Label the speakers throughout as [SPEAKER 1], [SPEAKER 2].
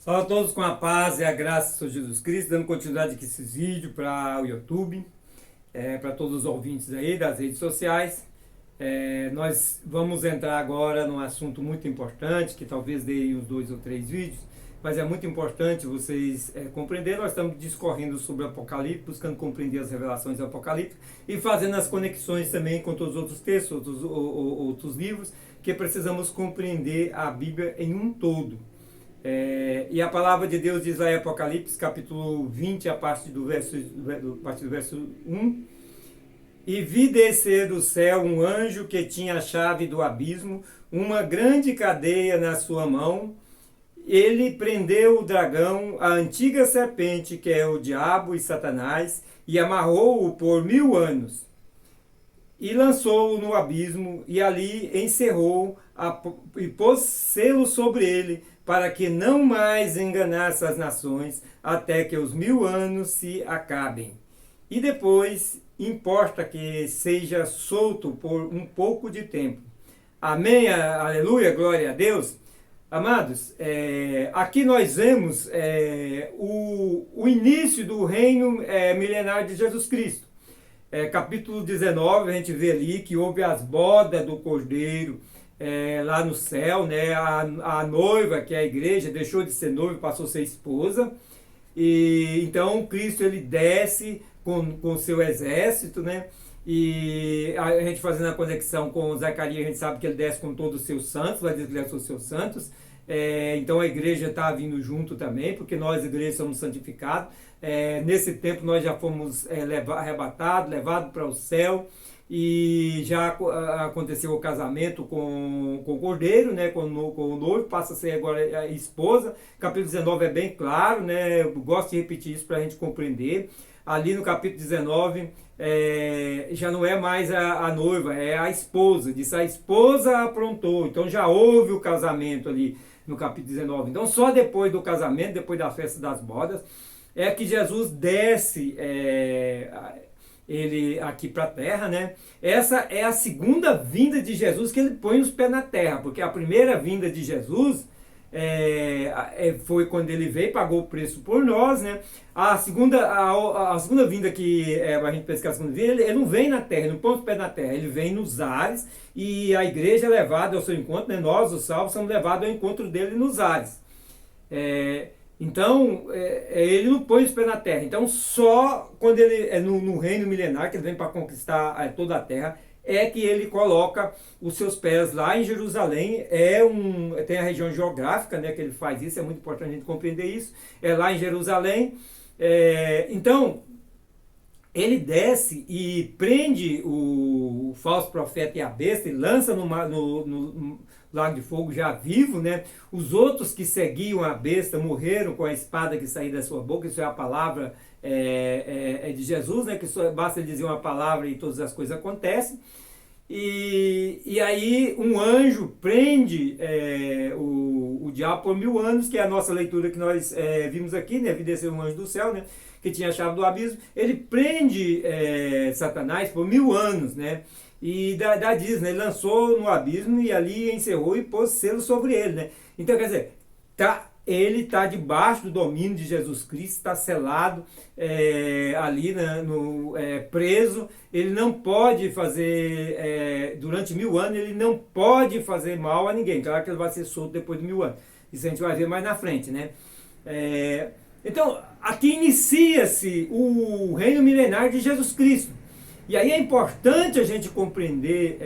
[SPEAKER 1] Fala a todos com a paz e a graça do Senhor Jesus Cristo, dando continuidade aqui esses vídeos para o YouTube, para todos os ouvintes aí das redes sociais. Nós vamos entrar agora num assunto muito importante, que talvez dê uns 2 ou 3 vídeos, mas é muito importante vocês compreenderem. Nós estamos discorrendo sobre o Apocalipse, buscando compreender as revelações do Apocalipse e fazendo as conexões também com todos os outros textos, outros livros, que precisamos compreender a Bíblia em um todo. E a palavra de Deus diz lá em Apocalipse, capítulo 20, a partir do verso 1: E vi descer do céu um anjo que tinha a chave do abismo, uma grande cadeia na sua mão. Ele prendeu o dragão, a antiga serpente, que é o diabo e Satanás, e amarrou-o por 1000 anos. E lançou-o no abismo, e ali encerrou e pôs selo sobre ele, para que não mais enganasse as nações, até que os 1000 anos se acabem. E depois importa que seja solto por um pouco de tempo. Amém, aleluia, glória a Deus. Amados, aqui nós vemos o início do reino milenar de Jesus Cristo. Capítulo 19, a gente vê ali que houve as bodas do Cordeiro, lá no céu, né? A noiva, que é a igreja, deixou de ser noiva e passou a ser esposa. E então Cristo ele desce com seu exército, né? E a gente fazendo a conexão com Zacarias, a gente sabe que ele desce com todos os seus santos, vai dizer que ele desce com os seus santos. Então a igreja está vindo junto também, porque nós, igreja, somos santificados. Nesse tempo nós já fomos arrebatados, levados para o céu. E já aconteceu o casamento com o Cordeiro, né, com o noivo, passa a ser agora a esposa. Capítulo 19 é bem claro, né, eu gosto de repetir isso para a gente compreender. Ali no capítulo 19 já não é mais a noiva, é a esposa. Diz a esposa aprontou, então já houve o casamento ali no capítulo 19. Então só depois do casamento, depois da festa das bodas, é que Jesus desce ele aqui para a terra, né? Essa é a segunda vinda de Jesus, que ele põe os pés na terra, porque a primeira vinda de Jesus foi quando ele veio, pagou o preço por nós, né? A segunda vinda que a gente pensa que é a segunda vinda, ele não vem na terra, ele não põe os pés na terra, ele vem nos ares, e a igreja é levada ao seu encontro, né? Nós, os salvos, somos levados ao encontro dele nos ares. Então, ele não põe os pés na terra. Então, só quando ele é no reino milenar, que ele vem para conquistar toda a terra, é que ele coloca os seus pés lá em Jerusalém. Tem a região geográfica, né, que ele faz isso, é muito importante a gente compreender isso. É lá em Jerusalém. Então, ele desce e prende o falso profeta e a besta e lança no lago de fogo já vivo, né? Os outros que seguiam a besta morreram com a espada que saía da sua boca. Isso é a palavra de Jesus, né? Que só basta ele dizer uma palavra e todas as coisas acontecem. E aí um anjo prende o diabo por 1000 anos, que é a nossa leitura que nós vimos aqui, né? Vi descer um anjo do céu, né? Que tinha a chave do abismo. Ele prende Satanás por 1000 anos, né? E diz, né? Ele lançou no abismo e ali encerrou e pôs selo sobre ele, né? Então, quer dizer, ele está debaixo do domínio de Jesus Cristo, está selado ali, né, preso. Ele não pode fazer, durante 1000 anos, ele não pode fazer mal a ninguém. Claro que ele vai ser solto depois de 1000 anos. Isso a gente vai ver mais na frente, né? Então, aqui inicia-se o reino milenar de Jesus Cristo. E aí é importante a gente compreender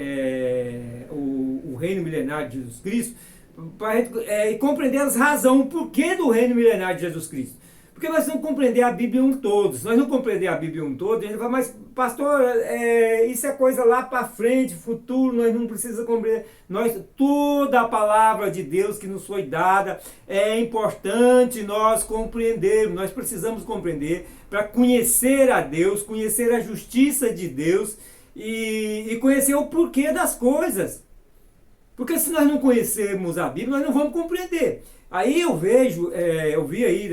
[SPEAKER 1] o reino milenar de Jesus Cristo, e compreender as razões, o porquê do reino milenar de Jesus Cristo. Porque nós temos que compreender a Bíblia um todo. Se nós não compreender a Bíblia um todo, a gente fala, mas pastor, isso é coisa lá para frente, futuro, nós não precisamos compreender. Toda a palavra de Deus que nos foi dada, é importante nós compreendermos. Nós precisamos compreender para conhecer a Deus, conhecer a justiça de Deus e conhecer o porquê das coisas. Porque se nós não conhecermos a Bíblia, nós não vamos compreender. Aí eu vi aí,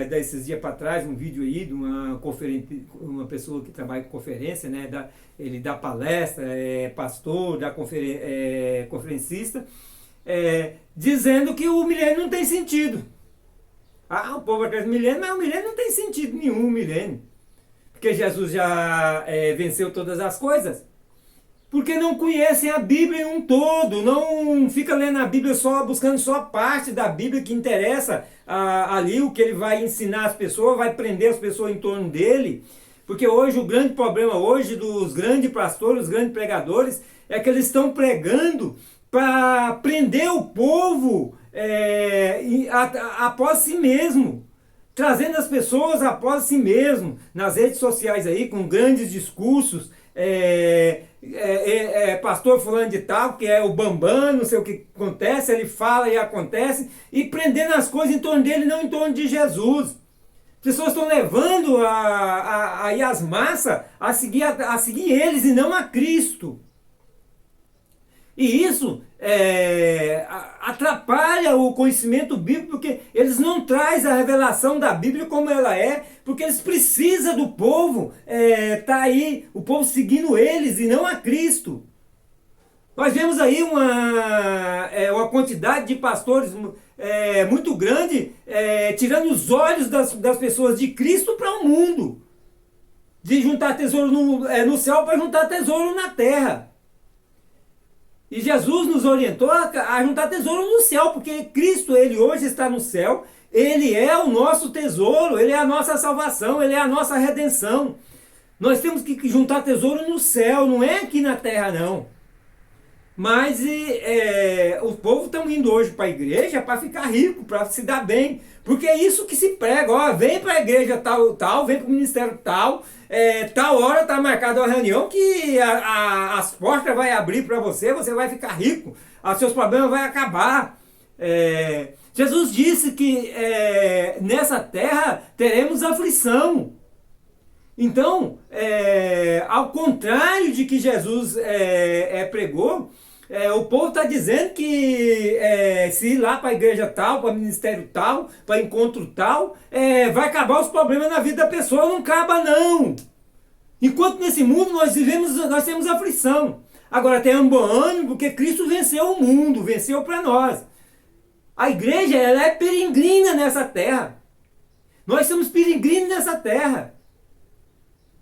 [SPEAKER 1] desses dias para trás, um vídeo aí de uma pessoa que trabalha com conferência, né? Ele dá palestra, é pastor, conferencista, dizendo que o milênio não tem sentido. Ah, o povo acredita no milênio, mas o milênio não tem sentido nenhum, o milênio. Porque Jesus já venceu todas as coisas. Porque não conhecem a Bíblia em um todo, não fica lendo a Bíblia só, buscando só a parte da Bíblia que interessa ali, o que ele vai ensinar as pessoas, vai prender as pessoas em torno dele. Porque hoje o grande problema hoje dos grandes pastores, os grandes pregadores, é que eles estão pregando para prender o povo após si mesmo, trazendo as pessoas após si mesmo, nas redes sociais aí, com grandes discursos, pastor fulano de tal, que é o bambam, não sei o que acontece, ele fala e acontece, e prendendo as coisas em torno dele, não em torno de Jesus. As pessoas estão levando as massas a seguir eles e não a Cristo. E isso atrapalha o conhecimento bíblico, porque eles não trazem a revelação da Bíblia como ela é, porque eles precisam do povo, tá aí, o povo seguindo eles e não a Cristo. Nós vemos aí uma quantidade de pastores muito grande, tirando os olhos das pessoas de Cristo para o mundo. De juntar tesouro no céu para juntar tesouro na terra. E Jesus nos orientou a juntar tesouro no céu, porque Cristo, ele hoje está no céu, ele é o nosso tesouro, ele é a nossa salvação, ele é a nossa redenção. Nós temos que juntar tesouro no céu, não é aqui na terra não. Mas o povo estão indo hoje para a igreja para ficar rico, para se dar bem. Porque é isso que se prega, ó, vem para a igreja tal, vem para o ministério tal hora está marcada uma reunião que as portas vai abrir para você, você vai ficar rico, os seus problemas vão acabar. Jesus disse que nessa terra teremos aflição. Então, ao contrário de que Jesus pregou, o povo está dizendo que se ir lá para a igreja tal, para o ministério tal, para encontro tal, vai acabar os problemas na vida da pessoa. Não acaba não. Enquanto nesse mundo nós temos aflição. Agora tenhamos bom ânimo, porque Cristo venceu o mundo, venceu para nós. A igreja ela é peregrina nessa terra. Nós somos peregrinos nessa terra.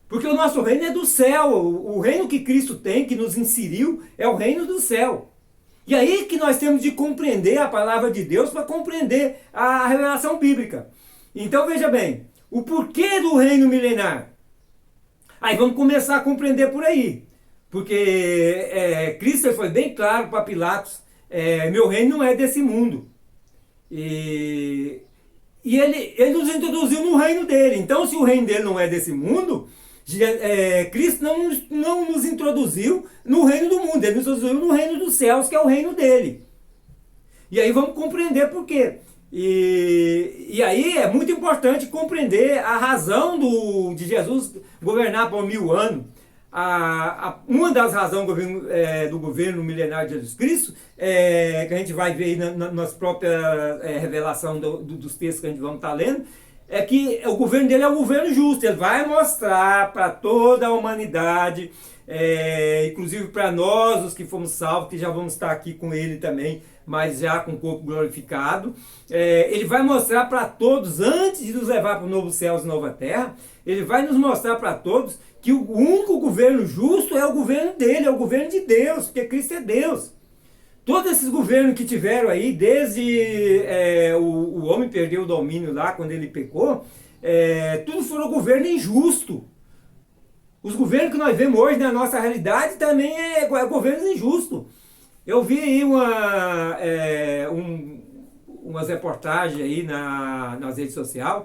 [SPEAKER 1] Porque o nosso reino é do céu, o reino que Cristo tem, que nos inseriu, é o reino do céu. E aí que nós temos de compreender a palavra de Deus para compreender a revelação bíblica. Então veja bem, o porquê do reino milenar. Aí vamos começar a compreender por aí. Porque Cristo foi bem claro para Pilatos, meu reino não é desse mundo. E ele nos introduziu no reino dele. Então se o reino dele não é desse mundo, Cristo não nos introduziu no reino do mundo, ele nos introduziu no reino dos céus, que é o reino dele. E aí vamos compreender por quê. E aí é muito importante compreender a razão de Jesus governar por 1000 anos. Uma das razões do governo milenário de Jesus Cristo, que a gente vai ver aí nas próprias revelações dos textos que a gente vamos estar lendo, é que o governo dele é um governo justo. Ele vai mostrar para toda a humanidade, inclusive para nós, os que fomos salvos, que já vamos estar aqui com ele também, mas já com o corpo glorificado. Ele vai mostrar para todos, antes de nos levar para o novo céu e nova terra, ele vai nos mostrar para todos que o único governo justo é o governo dele, é o governo de Deus, porque Cristo é Deus. Todos esses governos que tiveram aí, desde o homem perdeu o domínio lá, quando ele pecou, tudo foram governo injusto. Os governos que nós vemos hoje na nossa realidade também é governo injusto. Eu vi aí umas reportagens aí nas redes sociais,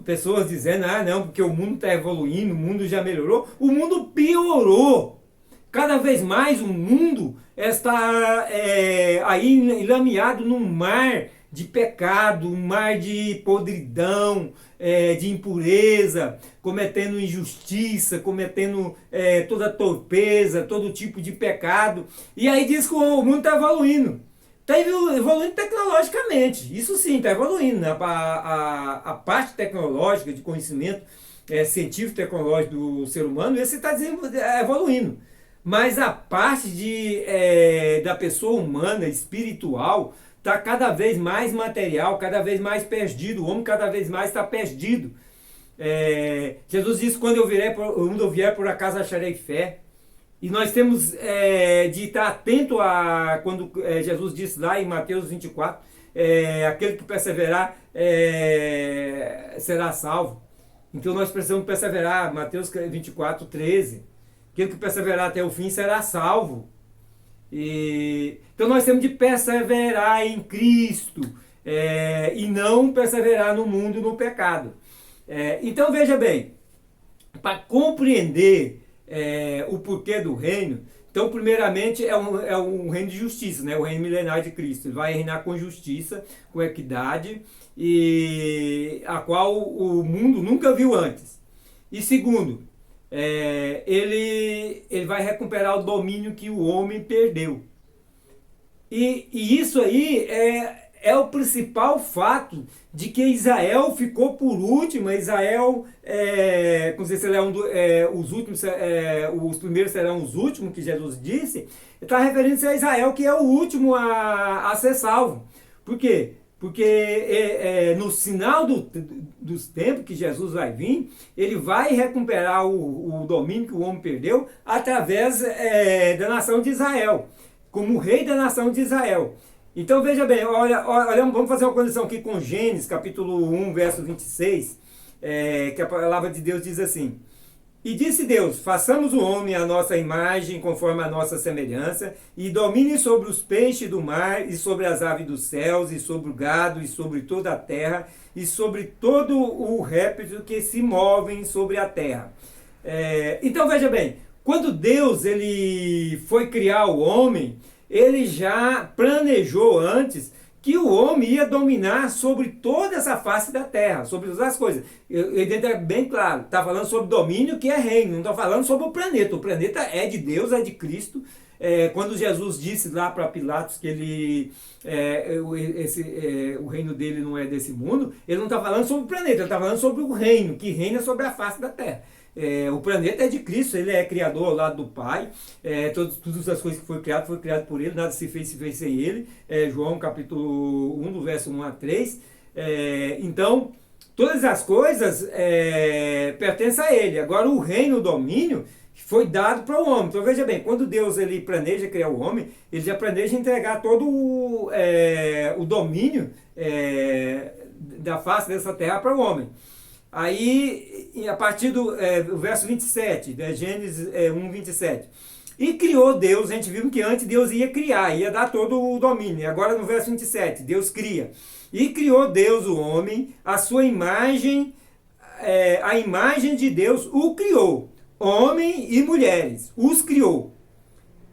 [SPEAKER 1] pessoas dizendo, não, porque o mundo está evoluindo, o mundo já melhorou. O mundo piorou. Cada vez mais o mundo está aí enlameado num mar de pecado, um mar de podridão, de impureza, cometendo injustiça, cometendo toda torpeza, todo tipo de pecado. E aí diz que o mundo está evoluindo. Está evoluindo tecnologicamente, isso sim, está evoluindo. Né? A parte tecnológica, de conhecimento científico tecnológico do ser humano, esse está evoluindo. Mas a parte da pessoa humana, espiritual, está cada vez mais material, cada vez mais perdido, o homem cada vez mais está perdido. Jesus disse, quando eu vier por acaso acharei fé. E nós temos de estar atento a quando Jesus disse lá em Mateus 24, aquele que perseverar será salvo. Então nós precisamos perseverar, Mateus 24, 13. Aquele que perseverar até o fim será salvo. Então nós temos de perseverar em Cristo e não perseverar no mundo, no pecado. Então veja bem, para compreender o porquê do reino, então primeiramente é um reino de justiça, né? O reino milenar de Cristo. Ele vai reinar com justiça, com equidade, e a qual o mundo nunca viu antes. E segundo, ele vai recuperar o domínio que o homem perdeu. E isso aí é o principal fato de que Israel ficou por último. Israel, como se os últimos, os primeiros serão os últimos, que Jesus disse, está referindo-se a Israel, que é o último a ser salvo. Por quê? Porque no final dos tempos que Jesus vai vir, ele vai recuperar o domínio que o homem perdeu através da nação de Israel, como rei da nação de Israel. Então veja bem, olha, vamos fazer uma condição aqui com Gênesis, capítulo 1, verso 26, que a palavra de Deus diz assim: e disse Deus, façamos o homem à nossa imagem, conforme a nossa semelhança, e domine sobre os peixes do mar, e sobre as aves dos céus, e sobre o gado, e sobre toda a terra, e sobre todo o réptil que se movem sobre a terra. Então veja bem, quando Deus ele foi criar o homem, ele já planejou antes que o homem ia dominar sobre toda essa face da terra, sobre todas as coisas. Ele é bem claro, está falando sobre domínio, que é reino, não está falando sobre o planeta. O planeta é de Deus, é de Cristo. Quando Jesus disse lá para Pilatos que o reino dele não é desse mundo, ele não está falando sobre o planeta, ele está falando sobre o reino, que reina sobre a face da terra. O planeta é de Cristo, ele é criador ao lado do Pai, todas as coisas que foi criado por ele, nada se fez sem ele, João capítulo 1, do verso 1 a 3, então todas as coisas pertencem a ele. Agora o reino, o domínio, foi dado para o homem. Então veja bem, quando Deus ele planeja criar o homem, ele já planeja entregar todo o domínio da face dessa terra para o homem. Aí, a partir do verso 27, de Gênesis 1, 27. E criou Deus, a gente viu que antes Deus ia criar, ia dar todo o domínio. Agora no verso 27, Deus cria. E criou Deus o homem, a sua imagem, a imagem de Deus o criou. Homem e mulheres, os criou.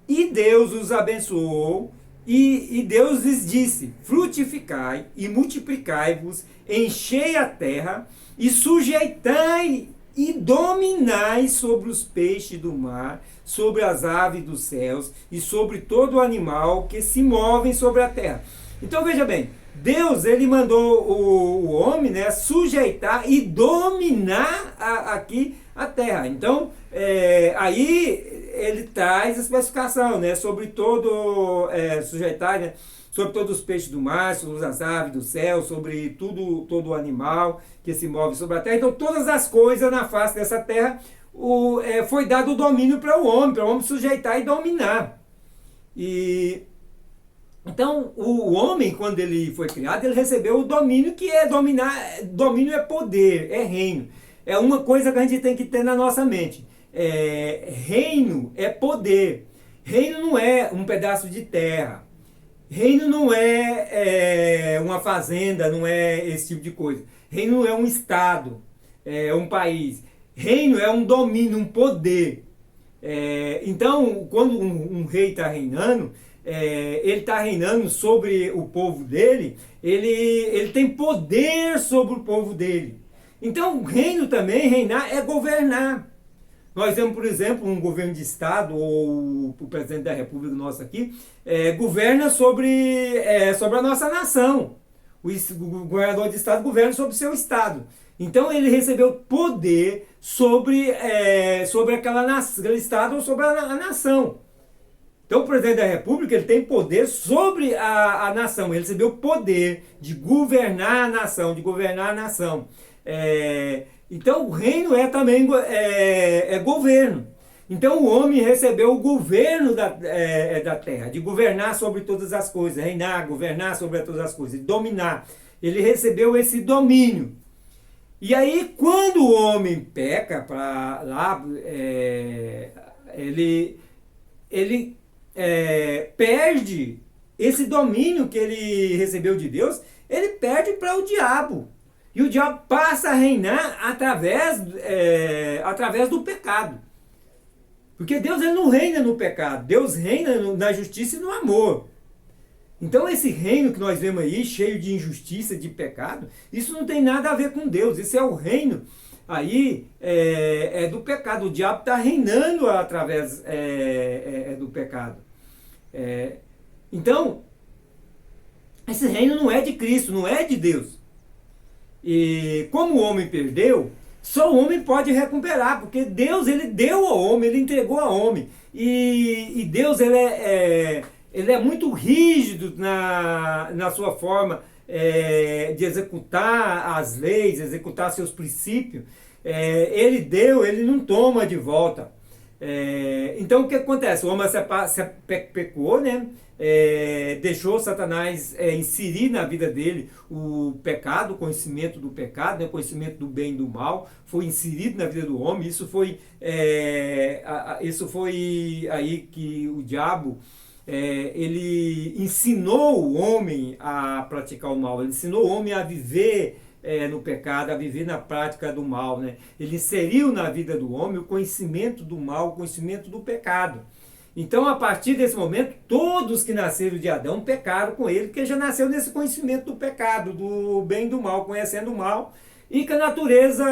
[SPEAKER 1] E Deus os abençoou, e Deus lhes disse, frutificai e multiplicai-vos, enchei a terra, e sujeitai e dominai sobre os peixes do mar, sobre as aves dos céus e sobre todo animal que se movem sobre a terra. Então veja bem, Deus ele mandou o homem, né, sujeitar e dominar aqui a terra. Então aí ele traz a especificação, né, sobre todo sujeitar, né, sobre todos os peixes do mar, sobre as aves do céu, sobre todo animal que se move sobre a terra. Então todas as coisas na face dessa terra foi dado o domínio para o homem sujeitar e dominar. Então o homem, quando ele foi criado, ele recebeu o domínio, que é dominar. Domínio é poder, é reino. É uma coisa que a gente tem que ter na nossa mente. Reino é poder. Reino não é um pedaço de terra. Reino não é uma fazenda, não é esse tipo de coisa. Reino não é um estado, é um país. Reino é um domínio, um poder. Então, quando um rei está reinando, ele está reinando sobre o povo dele, ele tem poder sobre o povo dele. Então, reino também, reinar é governar. Nós temos, por exemplo, um governo de estado, ou o presidente da república nosso aqui, governa sobre a nossa nação. O governador de estado governa sobre o seu estado. Então ele recebeu poder sobre aquele estado ou sobre a nação. Então o presidente da República ele tem poder sobre a nação, ele recebeu o poder de governar a nação, então o reino é também governo. Então o homem recebeu o governo da terra, de governar sobre todas as coisas, reinar, governar sobre todas as coisas, dominar. Ele recebeu esse domínio. E aí quando o homem peca, ele perde esse domínio que ele recebeu de Deus, ele perde para o diabo. E o diabo passa a reinar através do pecado. Porque Deus ele não reina no pecado, Deus reina na justiça e no amor. Então esse reino que nós vemos aí, cheio de injustiça, de pecado, isso não tem nada a ver com Deus, isso é o reino aí do pecado. O diabo está reinando através do pecado. Então, esse reino não é de Cristo, não é de Deus. E como o homem perdeu, só o homem pode recuperar, porque Deus ele deu ao homem, ele entregou ao homem. E Deus ele é muito rígido na sua forma de executar as leis, executar seus princípios. Ele deu, ele não toma de volta. Então o que acontece? O homem pecou, né? Deixou Satanás inserir na vida dele o pecado, o conhecimento do pecado, né? O conhecimento do bem e do mal, foi inserido na vida do homem. Isso foi aí que o diabo ele ensinou o homem a praticar o mal, ele ensinou o homem a viver no pecado, a viver na prática do mal, né? Ele inseriu na vida do homem o conhecimento do mal, o conhecimento do pecado. Então, a partir desse momento, todos que nasceram de Adão pecaram com ele, porque já nasceu nesse conhecimento do pecado, do bem e do mal, conhecendo o mal, e com a natureza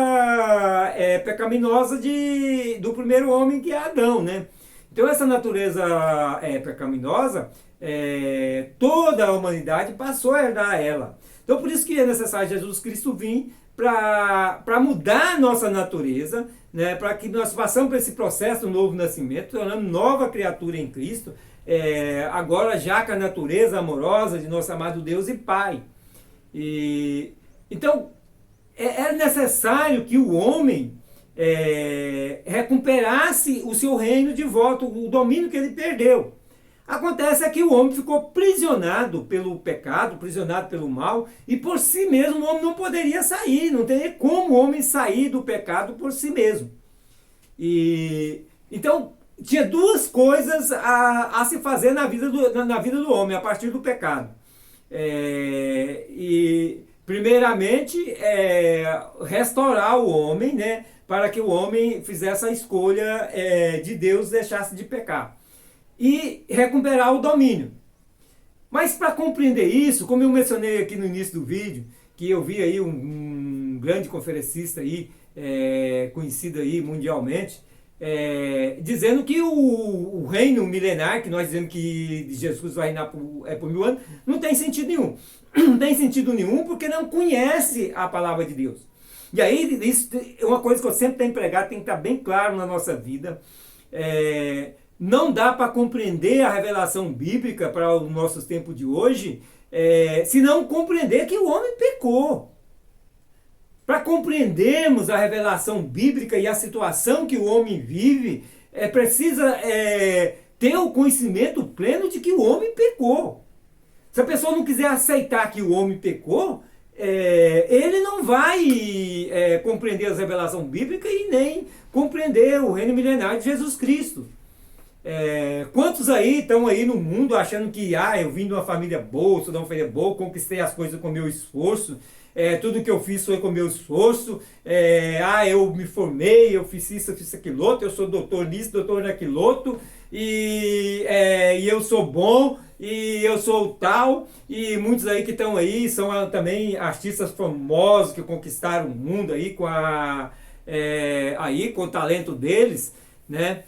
[SPEAKER 1] pecaminosa do primeiro homem, que é Adão, né? Então, essa natureza pecaminosa, toda a humanidade passou a herdar ela. Então, por isso que é necessário Jesus Cristo vir para mudar a nossa natureza, né, para que nós passamos por esse processo do novo nascimento, tornando nova criatura em Cristo, agora já com a natureza amorosa de nosso amado Deus e Pai. Então, é necessário que o homem recuperasse o seu reino de volta, o domínio que ele perdeu. Acontece que o homem ficou prisionado pelo pecado, prisionado pelo mal, e por si mesmo o homem não poderia sair, não teria como o homem sair do pecado por si mesmo. Então, tinha duas coisas a se fazer na vida do homem, a partir do pecado. Primeiramente, restaurar o homem, né, para que o homem fizesse a escolha de Deus, deixasse de pecar. E recuperar o domínio. Mas para compreender isso, como eu mencionei aqui no início do vídeo, que eu vi aí um grande conferencista aí, conhecido aí mundialmente, dizendo que o reino milenar, que nós dizemos que Jesus vai reinar por 1000 anos, não tem sentido nenhum. Não tem sentido nenhum porque não conhece a palavra de Deus. E aí, isso é uma coisa que eu sempre tenho pregado, tem que estar bem claro na nossa vida. Não dá para compreender a revelação bíblica para os nossos tempos de hoje, se não compreender que o homem pecou. Para compreendermos a revelação bíblica e a situação que o homem vive, precisa ter o conhecimento pleno de que o homem pecou. Se a pessoa não quiser aceitar que o homem pecou, ele não vai compreender a revelação bíblica e nem compreender o reino milenar de Jesus Cristo. Quantos aí estão aí no mundo achando que eu vim de uma família boa, sou de uma família boa, conquistei as coisas com meu esforço, tudo que eu fiz foi com meu esforço, eu me formei, eu fiz isso, eu fiz aquilo outro, eu sou doutor nisso, doutor naquilo outro, e eu sou bom, e eu sou tal, e muitos aí que estão aí são também artistas famosos que conquistaram o mundo aí com o talento deles, né?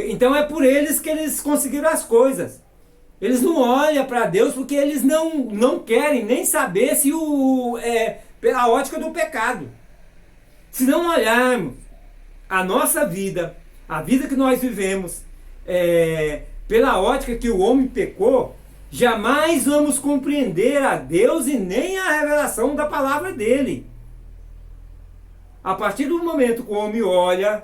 [SPEAKER 1] Então é por eles que eles conseguiram as coisas. Eles não olham para Deus porque eles não querem nem saber se pela ótica do pecado. Se não olharmos a nossa vida, a vida que nós vivemos, pela ótica que o homem pecou, jamais vamos compreender a Deus e nem a revelação da palavra dele. A partir do momento que o homem olha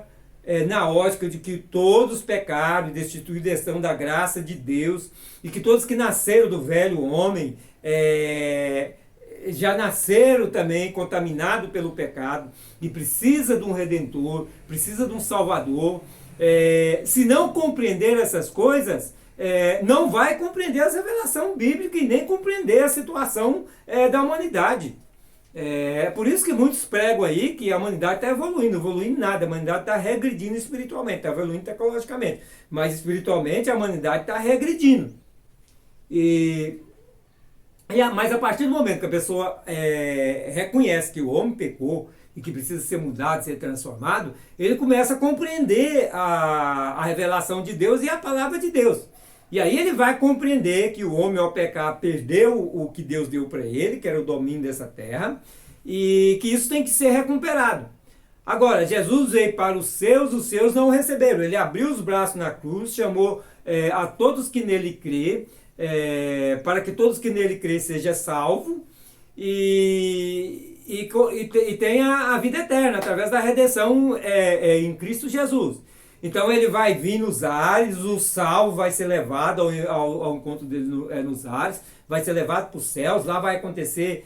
[SPEAKER 1] na ótica de que todos pecaram e destituídos estão da graça de Deus, e que todos que nasceram do velho homem já nasceram também contaminados pelo pecado, e precisa de um Redentor, precisa de um Salvador. Se não compreender essas coisas, não vai compreender a revelação bíblica e nem compreender a situação da humanidade. É por isso que muitos pregam aí que a humanidade está evoluindo nada, a humanidade está regredindo espiritualmente, está evoluindo tecnologicamente, mas espiritualmente a humanidade está regredindo. Mas a partir do momento que a pessoa reconhece que o homem pecou e que precisa ser mudado, ser transformado, ele começa a compreender a revelação de Deus e a palavra de Deus. E aí ele vai compreender que o homem, ao pecar, perdeu o que Deus deu para ele, que era o domínio dessa terra, e que isso tem que ser recuperado. Agora, Jesus veio para os seus não o receberam. Ele abriu os braços na cruz, chamou a todos que nele crê, para que todos que nele crê sejam salvos e tenha a vida eterna, através da redenção em Cristo Jesus. Então ele vai vir nos ares, o salvo vai ser levado ao encontro dele nos ares, vai ser levado para os céus, lá vai acontecer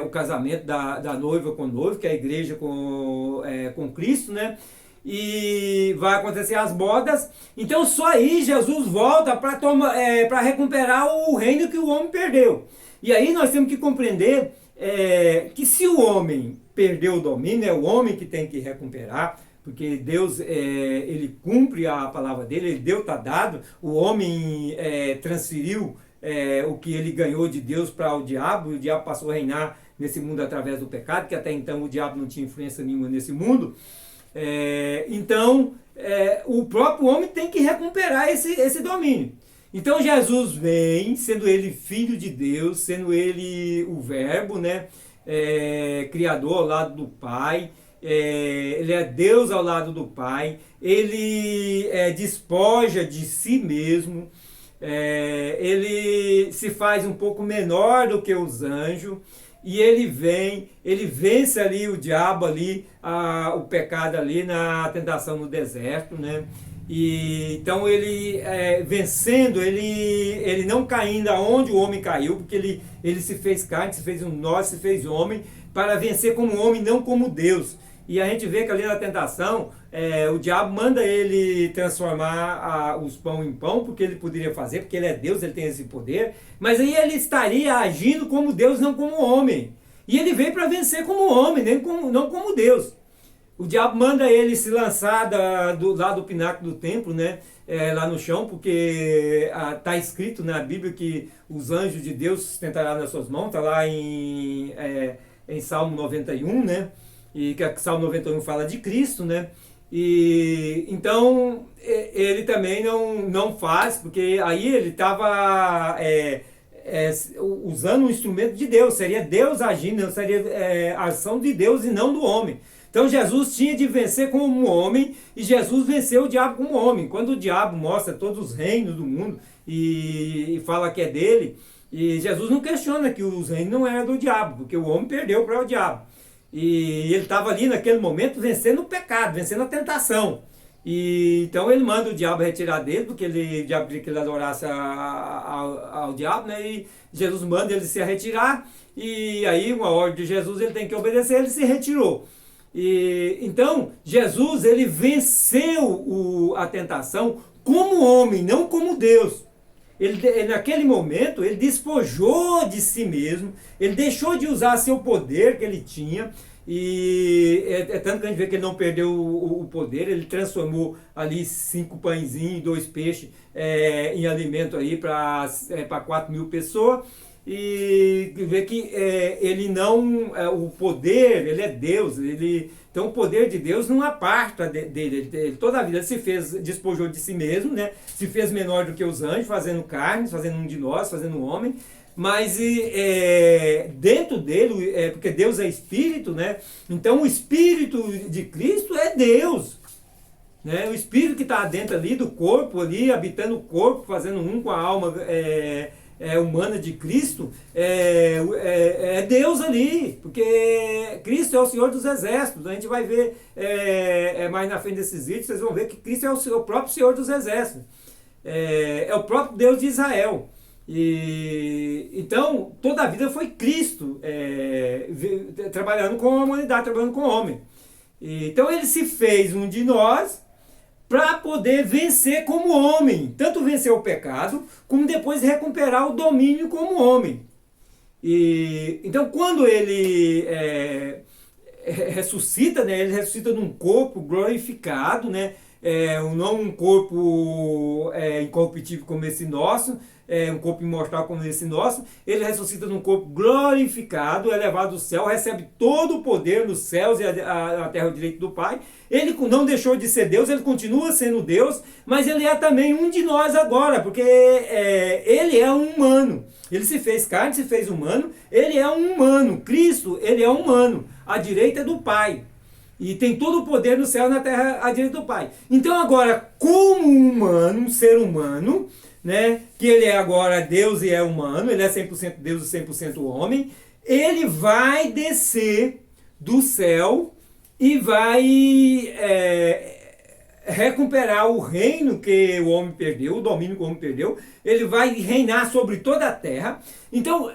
[SPEAKER 1] o casamento da noiva com o noivo, que é a igreja com Cristo, né? E vai acontecer as bodas. Então só aí Jesus volta para recuperar o reino que o homem perdeu. E aí nós temos que compreender que se o homem perdeu o domínio, é o homem que tem que recuperar, porque Deus ele cumpre a palavra dele, Deus está dado, o homem transferiu o que ele ganhou de Deus para o diabo passou a reinar nesse mundo através do pecado, que até então o diabo não tinha influência nenhuma nesse mundo. Então o próprio homem tem que recuperar esse domínio. Então Jesus vem, sendo ele filho de Deus, sendo ele o verbo, né? Criador ao lado do Pai, ele é Deus ao lado do Pai, ele despoja de si mesmo, ele se faz um pouco menor do que os anjos, e ele vence ali o diabo ali, o pecado ali na tentação no deserto, né? E então ele vencendo, ele não caindo aonde o homem caiu, porque ele se fez carne, se fez se fez homem, para vencer como homem, não como Deus. E a gente vê que ali na tentação, o diabo manda ele transformar os pão em pão, porque ele poderia fazer, porque ele é Deus, ele tem esse poder, mas aí ele estaria agindo como Deus, não como homem. E ele veio para vencer como homem, não como Deus. O diabo manda ele se lançar lá do pináculo do templo, né? Lá no chão, porque está escrito na Bíblia que os anjos de Deus sustentarão nas suas mãos, está lá em Salmo 91, né? E que Salmo 91 fala de Cristo, né? E então ele também não faz, porque aí ele estava usando um instrumento de Deus, seria Deus agindo, seria a ação de Deus e não do homem. Então Jesus tinha de vencer como um homem, e Jesus venceu o diabo como homem. Quando o diabo mostra todos os reinos do mundo e fala que é dele, e Jesus não questiona que os reinos não eram do diabo, porque o homem perdeu para o diabo. E ele estava ali naquele momento vencendo o pecado, vencendo a tentação. E então ele manda o diabo retirar dele, porque o diabo queria que ele adorasse ao diabo, né? E Jesus manda ele se retirar, e aí uma ordem de Jesus ele tem que obedecer, ele se retirou. E então Jesus ele venceu a tentação como homem, não como Deus. Ele, naquele momento, ele despojou de si mesmo, ele deixou de usar seu poder que ele tinha, e tanto que a gente vê que ele não perdeu o poder, ele transformou ali 5 pãezinhos e 2 peixes em alimento aí para 4.000 pessoas, e vê que ele não, o poder, ele é Deus, então o poder de Deus não aparta dele, ele toda a vida se despojou de si mesmo, né? Se fez menor do que os anjos, fazendo carne, fazendo um de nós, fazendo um homem, mas dentro dele, porque Deus é Espírito, né? Então o Espírito de Cristo é Deus. né? O espírito que está dentro ali do corpo, ali, habitando o corpo, fazendo um com a alma humana de Cristo, é Deus ali, porque Cristo é o Senhor dos Exércitos. A gente vai ver mais na frente desses vídeos, vocês vão ver que Cristo é o próprio Senhor dos Exércitos, é o próprio Deus de Israel. E então toda a vida foi Cristo trabalhando com a humanidade, trabalhando com o homem. Então ele se fez um de nós para poder vencer como homem, tanto vencer o pecado, como depois recuperar o domínio como homem. Então quando ele ressuscita, né, ele ressuscita num corpo glorificado, né, não um corpo incorruptível como esse nosso, um corpo imortal como esse nosso. Ele ressuscita num corpo glorificado, elevado ao céu, recebe todo o poder nos céus e a terra ao direito do Pai. Ele não deixou de ser Deus, ele continua sendo Deus, mas ele é também um de nós agora, porque ele é um humano. Ele se fez carne, se fez humano, ele é um humano. Cristo, ele é humano, à direita do Pai. E tem todo o poder no céu e na terra à direita do Pai. Então agora, como humano, um ser humano, né, que ele é agora Deus e é humano, ele é 100% Deus e 100% homem, ele vai descer do céu e vai recuperar o reino que o homem perdeu, o domínio que o homem perdeu. Ele vai reinar sobre toda a terra. Então,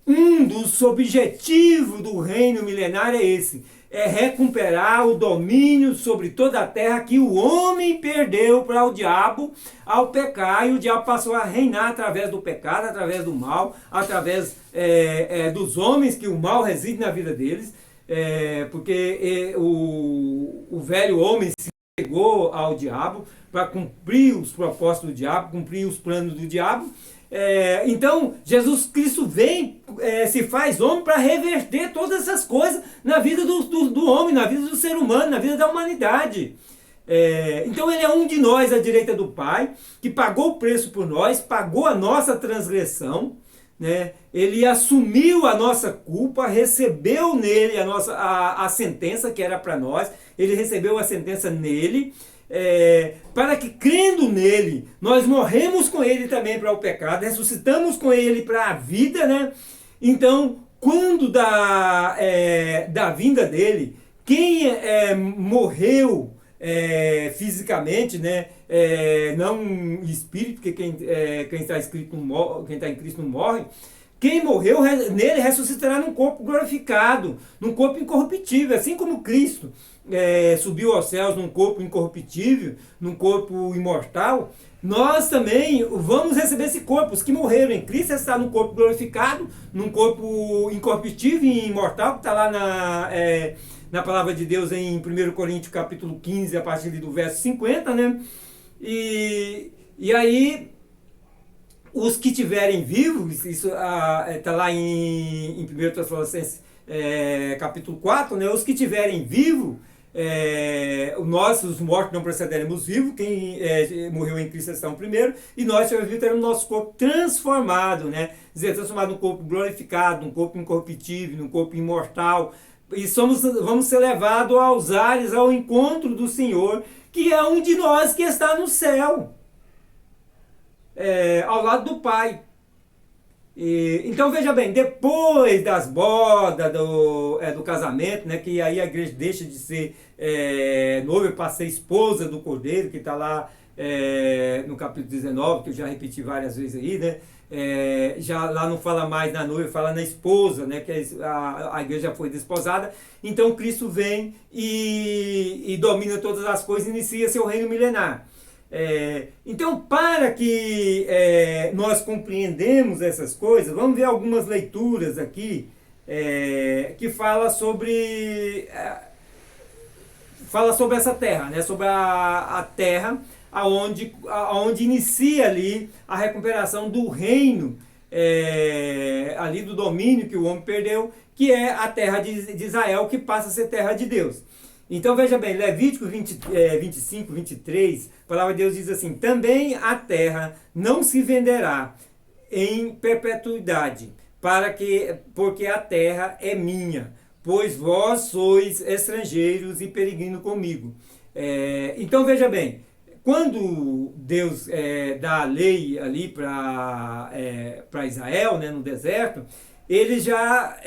[SPEAKER 1] um dos objetivos do reino milenário é esse: é recuperar o domínio sobre toda a terra que o homem perdeu para o diabo ao pecar, e o diabo passou a reinar através do pecado, através do mal, através dos homens, que o mal reside na vida deles, porque o velho homem se entregou ao diabo para cumprir os propósitos do diabo, cumprir os planos do diabo. Então Jesus Cristo vem, se faz homem para reverter todas essas coisas na vida do homem, na vida do ser humano, na vida da humanidade. Então ele é um de nós à direita do Pai, que pagou o preço por nós, pagou a nossa transgressão, né? Ele assumiu a nossa culpa, recebeu nele a sentença que era para nós. Ele recebeu a sentença nele, para que, crendo nele, nós morremos com ele também para o pecado, ressuscitamos com ele para a vida, né? Então, quando da vinda dele, quem morreu fisicamente, né? Não em espírito, porque quem está em Cristo não morre. Quem morreu nele ressuscitará num corpo glorificado, num corpo incorruptível, assim como Cristo subiu aos céus num corpo incorruptível, num corpo imortal. Nós também vamos receber esse corpo. Os que morreram em Cristo estão num corpo glorificado, num corpo incorruptível e imortal, que está lá na palavra de Deus em 1 Coríntios capítulo 15, a partir do verso 50, né? E aí, os que tiverem vivos, isso está lá em 1 Tessalonicenses capítulo 4, né? Os que tiverem vivos, os mortos não precederemos vivos, quem morreu em Cristo estão primeiro, e nós teremos nosso corpo transformado, né? Transformado num corpo glorificado, num corpo incorruptível, num corpo imortal, e vamos ser levados aos ares, ao encontro do Senhor, que é um de nós que está no céu, ao lado do Pai. Então veja bem, depois das bodas, do casamento, né, que aí a igreja deixa de ser noiva para ser esposa do Cordeiro, que está lá no capítulo 19, que eu já repeti várias vezes aí, né? Já lá não fala mais na noiva, fala na esposa, né, que a igreja já foi desposada. Então Cristo vem e domina todas as coisas e inicia seu reino milenar. Então, para que nós compreendemos essas coisas, vamos ver algumas leituras aqui que fala sobre essa terra, né? Sobre a terra aonde inicia ali a recuperação do reino, ali do domínio que o homem perdeu, que é a terra de Israel, que passa a ser terra de Deus. Então veja bem, Levítico 25, 23, a palavra de Deus diz assim: também a terra não se venderá em perpetuidade, porque a terra é minha, pois vós sois estrangeiros e peregrinos comigo. Então veja bem, quando Deus dá a lei ali para Israel, né, no deserto, ele já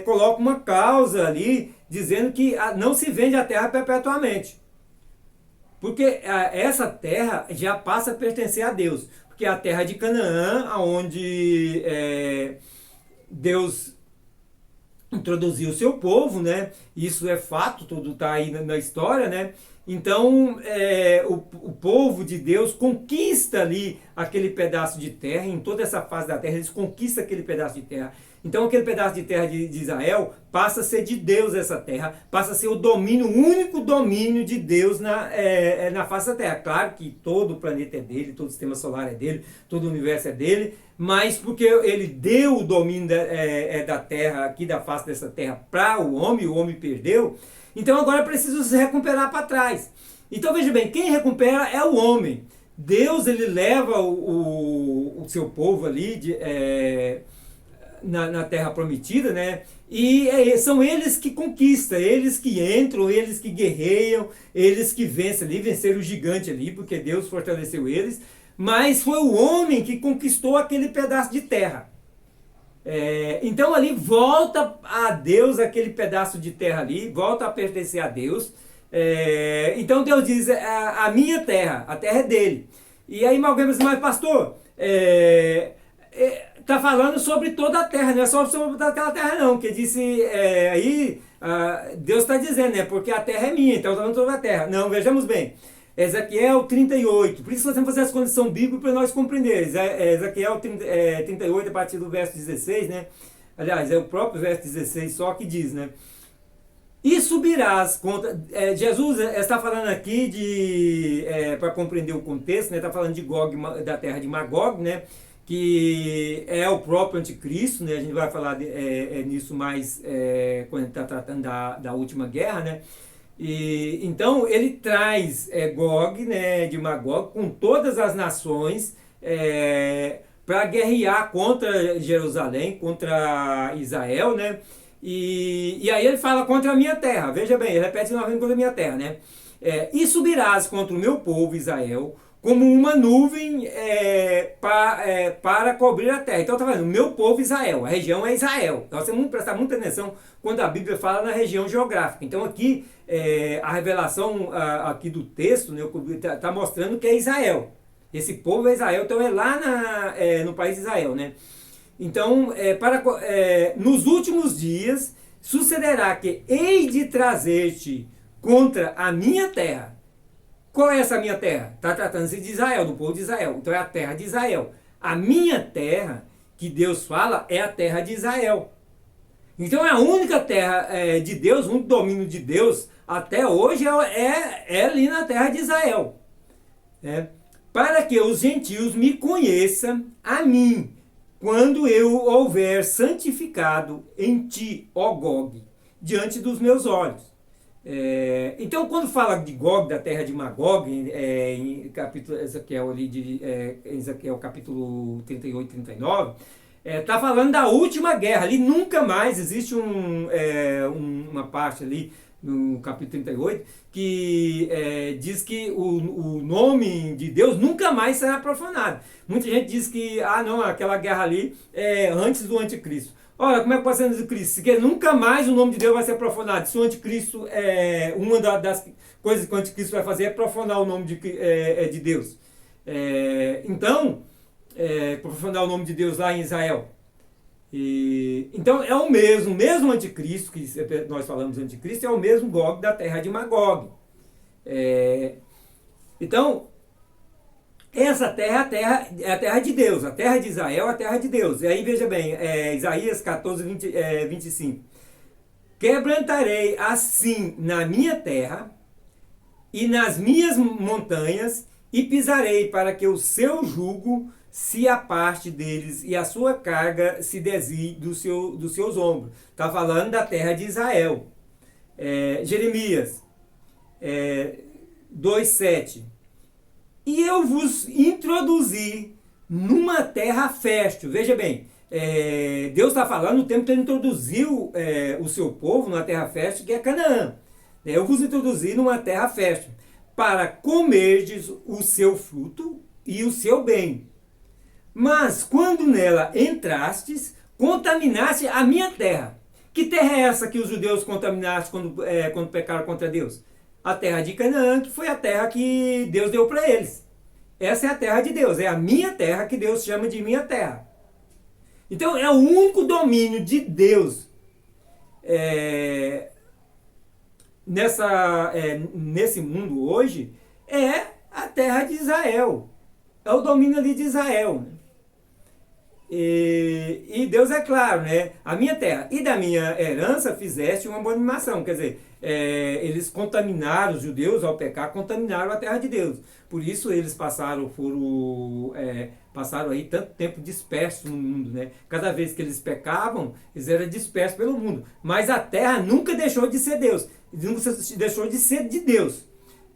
[SPEAKER 1] coloca uma cláusula ali dizendo que não se vende a terra perpetuamente. Porque essa terra já passa a pertencer a Deus. Porque é a terra de Canaã, onde Deus introduziu o seu povo, né? Isso é fato, tudo está aí na história, né? Então, o povo de Deus conquista ali aquele pedaço de terra, em toda essa fase da terra, eles conquistam aquele pedaço de terra. Então, aquele pedaço de terra de Israel passa a ser de Deus essa terra, passa a ser o domínio, o único domínio de Deus na face da terra. Claro que todo o planeta é dele, todo o sistema solar é dele, todo o universo é dele, mas porque ele deu o domínio da terra, aqui da face dessa terra, para o homem perdeu, então agora precisa se recuperar para trás. Então veja bem, quem recupera é o homem. Deus, ele leva o seu povo ali na terra prometida, né? E são eles que conquistam, eles que entram, eles que guerreiam, eles que vencem ali, venceram o gigante ali, porque Deus fortaleceu eles, mas foi o homem que conquistou aquele pedaço de terra. Então ali volta a Deus aquele pedaço de terra ali, volta a pertencer a Deus. Então Deus diz, a minha terra, a terra é dele. E aí alguém diz, mas pastor, está falando sobre toda a terra, não é só sobre aquela terra não, que disse Deus está dizendo, né, porque a terra é minha, então está falando sobre a terra. Não, vejamos bem, Ezequiel 38, por isso nós temos que fazer as condições bíblicas para nós compreendermos. Ezequiel 38, a partir do verso 16, né, aliás, é o próprio verso 16 só que diz, né, e subirás contra... Jesus está falando aqui para compreender o contexto, né, está falando de Gog, da terra de Magog, né, que é o próprio anticristo, né? A gente vai falar nisso mais quando a gente está tratando da última guerra, né? E, então ele traz Gog, né, de Magog, com todas as nações para guerrear contra Jerusalém, contra Israel, né? E aí ele fala contra a minha terra, veja bem, ele repete novamente contra a minha terra, né? E subirás contra o meu povo Israel, como uma nuvem para cobrir a terra. Então está falando, meu povo Israel, a região é Israel. Nós temos que prestar muita atenção quando a Bíblia fala na região geográfica. Então aqui, a revelação aqui do texto, né, está mostrando que é Israel. Esse povo é Israel, então é lá no país de Israel, né? Então, nos últimos dias, sucederá que hei de trazer-te contra a minha terra. Qual é essa minha terra? Está tratando-se de Israel, do povo de Israel. Então é a terra de Israel. A minha terra, que Deus fala, é a terra de Israel. Então é a única terra de Deus, o único domínio de Deus, até hoje é ali na terra de Israel. Para que os gentios me conheçam a mim, quando eu houver santificado em ti, ó Gog, diante dos meus olhos. Então, quando fala de Gog, da terra de Magog, em capítulo Ezequiel, Ezequiel capítulo 38 e 39, está falando da última guerra. Ali nunca mais existe uma parte ali no capítulo 38 que diz que o nome de Deus nunca mais será profanado. Muita gente diz que não, aquela guerra ali é antes do anticristo. Olha, como é que pode ser antes do Cristo? Que nunca mais o nome de Deus vai ser profanado. Se o anticristo, uma das coisas que o anticristo vai fazer é profanar o nome de Deus. Profanar o nome de Deus lá em Israel. Então é o mesmo anticristo, que nós falamos anticristo, é o mesmo Gog da terra de Magog. Então, essa terra é a terra de Deus, a terra de Israel é a terra de Deus. E aí veja bem, Isaías 14, 25. Quebrantarei assim na minha terra e nas minhas montanhas e pisarei para que o seu jugo se aparte deles e a sua carga se desvie dos seus ombros. Está falando da terra de Israel. Jeremias 2,7. E eu vos introduzi numa terra fértil. Veja bem, Deus está falando no tempo que ele introduziu o seu povo numa terra fértil, que é Canaã. Eu vos introduzi numa terra fértil, para comerdes o seu fruto e o seu bem. Mas quando nela entrastes, contaminaste a minha terra. Que terra é essa que os judeus contaminaram quando pecaram contra Deus? A terra de Canaã, que foi a terra que Deus deu para eles. Essa é a terra de Deus, é a minha terra que Deus chama de minha terra. Então é o único domínio de Deus nesse mundo hoje, é a terra de Israel. É o domínio ali de Israel. E Deus é claro, né? A minha terra e da minha herança fizeste uma abominação. Quer dizer, eles contaminaram, os judeus ao pecar, contaminaram a terra de Deus. Por isso eles passaram aí tanto tempo dispersos no mundo, né? Cada vez que eles pecavam, eles eram dispersos pelo mundo. Mas a terra nunca deixou de ser Deus, nunca deixou de ser de Deus.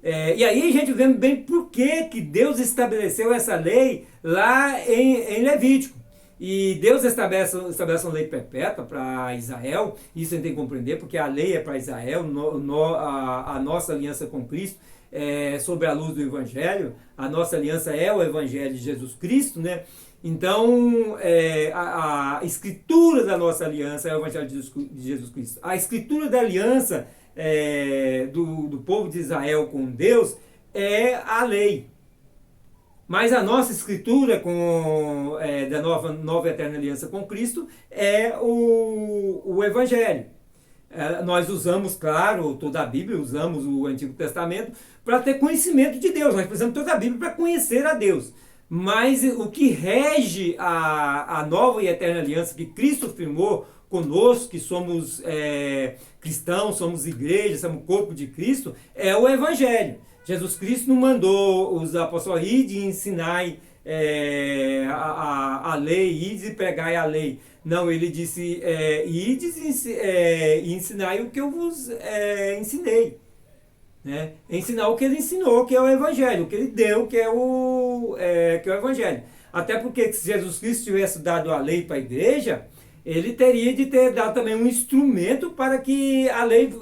[SPEAKER 1] E aí a gente vê bem por que Deus estabeleceu essa lei lá em Levítico. E Deus estabelece uma lei perpétua para Israel. Isso a gente tem que compreender, porque a lei é para Israel, a nossa aliança com Cristo é sob a luz do Evangelho. A nossa aliança é o Evangelho de Jesus Cristo, né? Então, a escritura da nossa aliança é o Evangelho de Jesus Cristo. A escritura da aliança do povo de Israel com Deus é a lei. Mas a nossa escritura da nova eterna aliança com Cristo é o Evangelho. Nós usamos, claro, toda a Bíblia, usamos o Antigo Testamento para ter conhecimento de Deus. Nós precisamos de toda a Bíblia para conhecer a Deus. Mas o que rege a nova e eterna aliança que Cristo firmou conosco, que somos cristãos, somos igreja, somos corpo de Cristo, é o Evangelho. Jesus Cristo não mandou os apóstolos ir e ensinar a lei, ir e pregar a lei. Não, ele disse, ides e ensinai o que eu vos ensinei. Né? Ensinar o que ele ensinou, que é o Evangelho, o que ele deu, que é o Evangelho. Até porque se Jesus Cristo tivesse dado a lei para a igreja, ele teria de ter dado também um instrumento para que a lei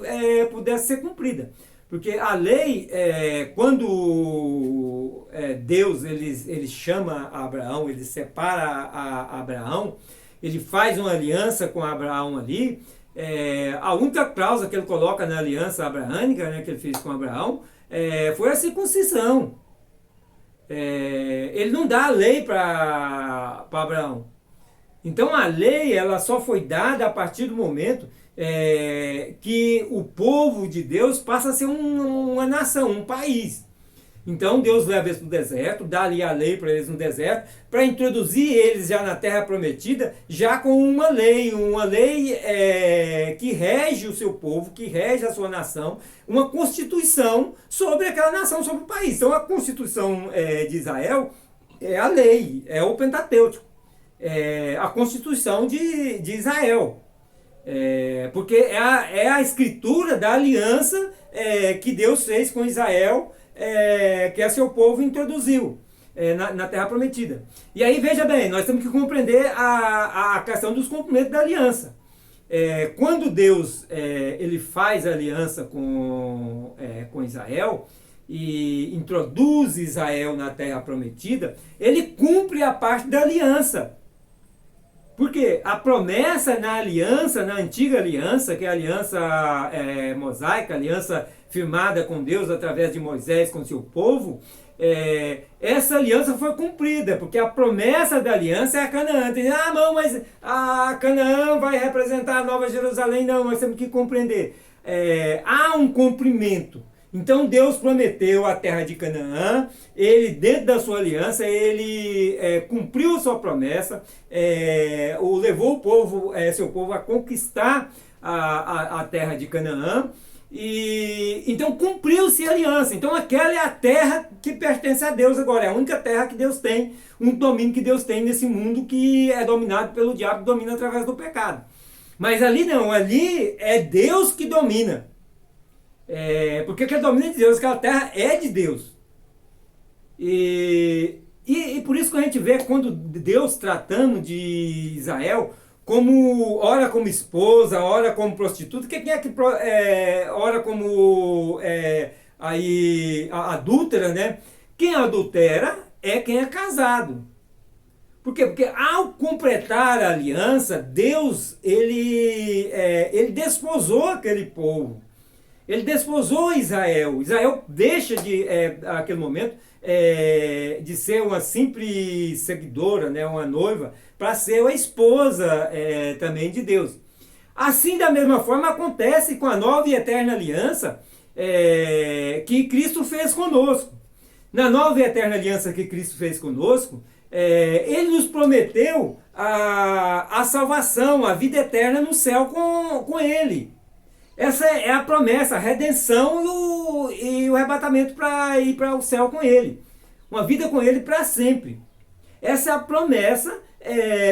[SPEAKER 1] pudesse ser cumprida. Porque a lei, quando Deus ele chama Abraão, ele separa Abraão, ele faz uma aliança com Abraão ali, a única cláusula que ele coloca na aliança abraâmica, né, que ele fez com Abraão, foi a circuncisão. Ele não dá a lei para Abraão. Então a lei ela só foi dada a partir do momento que o povo de Deus passa a ser uma nação, um país. Então Deus leva eles para o deserto, dá ali a lei para eles no deserto, para introduzir eles já na terra prometida, já com uma lei que rege o seu povo, que rege a sua nação, uma constituição sobre aquela nação, sobre o país. Então a constituição de Israel é a lei, é o Pentateuco, a constituição de Israel. Porque é a escritura da aliança que Deus fez com Israel, que é seu povo introduziu na Terra Prometida. E aí veja bem, nós temos que compreender a questão dos cumprimentos da aliança. Quando Deus ele faz aliança com Israel e introduz Israel na Terra Prometida, ele cumpre a parte da aliança. Porque a promessa na aliança, na antiga aliança, que é a aliança mosaica, a aliança firmada com Deus através de Moisés com seu povo, essa aliança foi cumprida, porque a promessa da aliança é a Canaã. Não, mas a Canaã vai representar a Nova Jerusalém. Não, nós temos que compreender. Há um cumprimento. Então Deus prometeu a terra de Canaã, ele dentro da sua aliança, ele cumpriu sua promessa, levou o povo, seu povo a conquistar a terra de Canaã, e então cumpriu-se a aliança. Então aquela é a terra que pertence a Deus agora, é a única terra que Deus tem, um domínio que Deus tem nesse mundo que é dominado pelo diabo, que domina através do pecado. Mas ali não, ali é Deus que domina. Porque aquele domínio de Deus, aquela terra é de Deus. E por isso que a gente vê quando Deus tratando de Israel, ora como esposa, ora como prostituta, quem é que ora como aí adúltera, né? Quem adultera é quem é casado. Por quê? Porque ao completar a aliança, Deus, ele desposou aquele povo. Ele desposou Israel. Israel deixa de, naquele momento, de ser uma simples seguidora, né, uma noiva, para ser a esposa também de Deus. Assim, da mesma forma, acontece com a nova e eterna aliança que Cristo fez conosco. Na nova e eterna aliança que Cristo fez conosco, ele nos prometeu a salvação, a vida eterna no céu com ele. Essa é a promessa, a redenção e o arrebatamento para ir para o céu com ele. Uma vida com ele para sempre. Essa é a promessa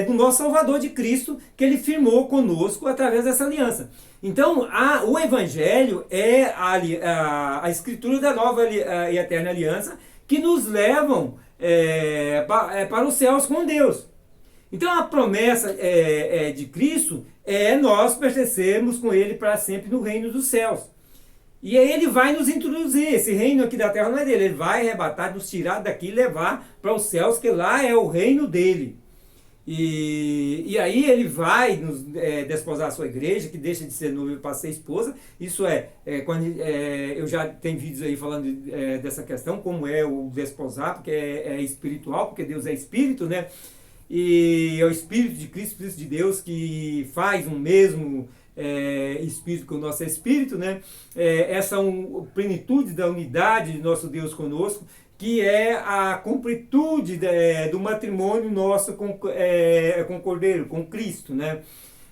[SPEAKER 1] do nosso Salvador de Cristo, que ele firmou conosco através dessa aliança. Então, o Evangelho é a escritura da nova e eterna aliança, que nos levam para os céus com Deus. Então a promessa de Cristo é nós pertencermos com Ele para sempre no reino dos céus. E aí ele vai nos introduzir, esse reino aqui da terra não é dele, ele vai arrebatar, nos tirar daqui e levar para os céus, que lá é o reino dele. E aí ele vai nos desposar a sua igreja, que deixa de ser noiva para ser esposa. Isso quando eu já tenho vídeos aí falando dessa questão, como é o desposar, porque é espiritual, porque Deus é espírito, né? E é o Espírito de Cristo, Espírito de Deus, que faz um mesmo Espírito que o nosso espírito, né? Essa plenitude da unidade de nosso Deus conosco, que é a completude do matrimônio nosso com o Cordeiro, com Cristo, né?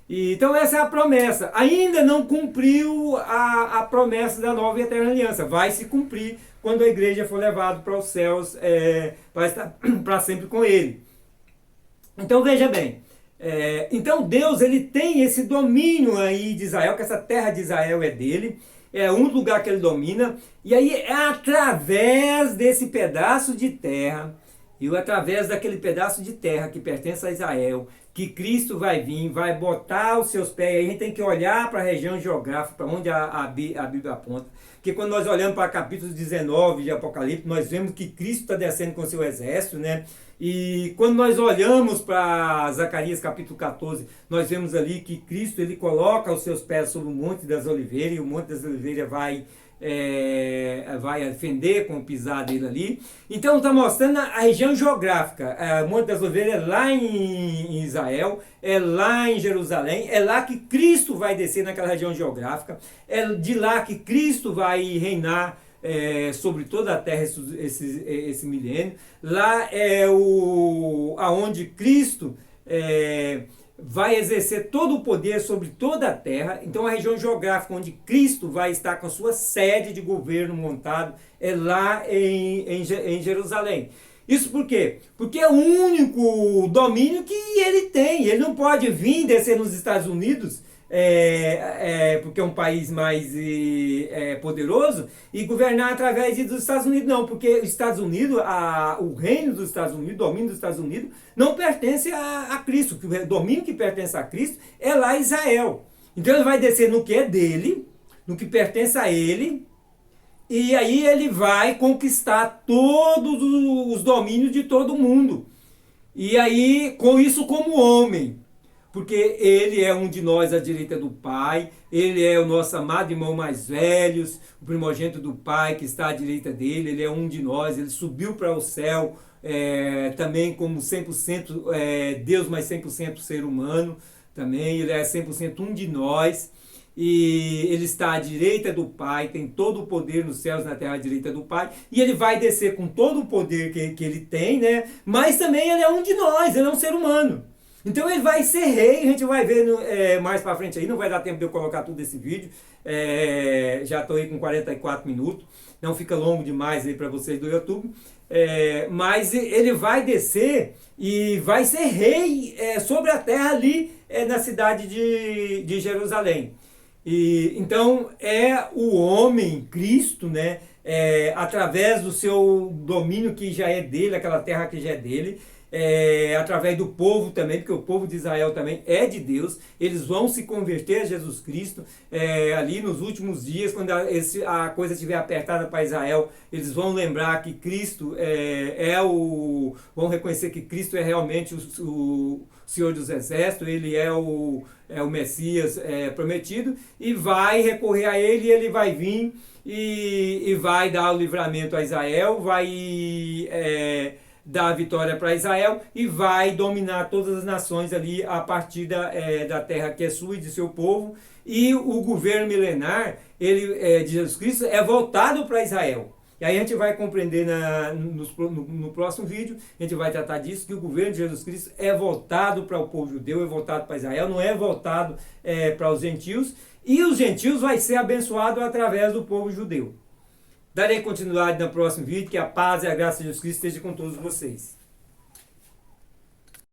[SPEAKER 1] Então essa é a promessa. Ainda não cumpriu a promessa da nova e eterna aliança. Vai se cumprir quando a igreja for levada para os céus, para estar para sempre com ele. Então veja bem, então Deus ele tem esse domínio aí de Israel, que essa terra de Israel é dele, é um lugar que ele domina, e aí é através desse pedaço de terra, e através daquele pedaço de terra que pertence a Israel, que Cristo vai vir, vai botar os seus pés, aí a gente tem que olhar para a região geográfica, para onde a Bíblia aponta, porque quando nós olhamos para capítulo 19 de Apocalipse, nós vemos que Cristo está descendo com seu exército, né? E quando nós olhamos para Zacarias capítulo 14, nós vemos ali que Cristo ele coloca os seus pés sobre o Monte das Oliveiras, e o Monte das Oliveiras vai fender com o pisar dele ali. Então está mostrando a região geográfica. O Monte das Oliveiras é lá em Israel, é lá em Jerusalém, é lá que Cristo vai descer naquela região geográfica, é de lá que Cristo vai reinar sobre toda a terra esse milênio. Lá é aonde Cristo vai exercer todo o poder sobre toda a terra. Então a região geográfica onde Cristo vai estar com a sua sede de governo montado é lá em Jerusalém. Isso por quê? Porque é o único domínio que ele tem. Ele não pode vir descer nos Estados Unidos, porque é um país mais poderoso, e governar através dos Estados Unidos. Não, porque os Estados Unidos, o reino dos Estados Unidos, o domínio dos Estados Unidos, não pertence a Cristo. O domínio que pertence a Cristo é lá Israel. Então ele vai descer no que é dele, no que pertence a ele, e aí ele vai conquistar todos os domínios de todo mundo. E aí, com isso como homem, porque ele é um de nós à direita do Pai, ele é o nosso amado irmão mais velho, o primogênito do Pai que está à direita dele, ele é um de nós, ele subiu para o céu também como 100% Deus, mas 100% ser humano, também ele é 100% um de nós, e ele está à direita do Pai, tem todo o poder nos céus e na terra à direita do Pai, e ele vai descer com todo o poder que ele tem, né? Mas também ele é um de nós, ele é um ser humano. Então ele vai ser rei, a gente vai ver mais pra frente aí, não vai dar tempo de eu colocar tudo nesse vídeo, já estou aí com 44 minutos, não fica longo demais aí para vocês do YouTube, mas ele vai descer e vai ser rei sobre a terra ali na cidade de Jerusalém. Então é o homem, Cristo, né, através do seu domínio que já é dele, aquela terra que já é dele, através do povo também, porque o povo de Israel também é de Deus, eles vão se converter a Jesus Cristo ali nos últimos dias, quando a coisa estiver apertada para Israel, eles vão lembrar que Cristo vão reconhecer que Cristo é realmente o Senhor dos Exércitos, ele é o Messias prometido, e vai recorrer a ele, e ele vai vir e vai dar o livramento a Israel, vai dar a vitória para Israel e vai dominar todas as nações ali a partir da terra que é sua e de seu povo. E o governo milenar de Jesus Cristo é voltado para Israel. E aí a gente vai compreender no próximo vídeo, a gente vai tratar disso, que o governo de Jesus Cristo é voltado para o povo judeu, é voltado para Israel, não é voltado para os gentios, e os gentios vai ser abençoado através do povo judeu. Darei continuidade no próximo vídeo, que a paz e a graça de Jesus Cristo esteja com todos vocês.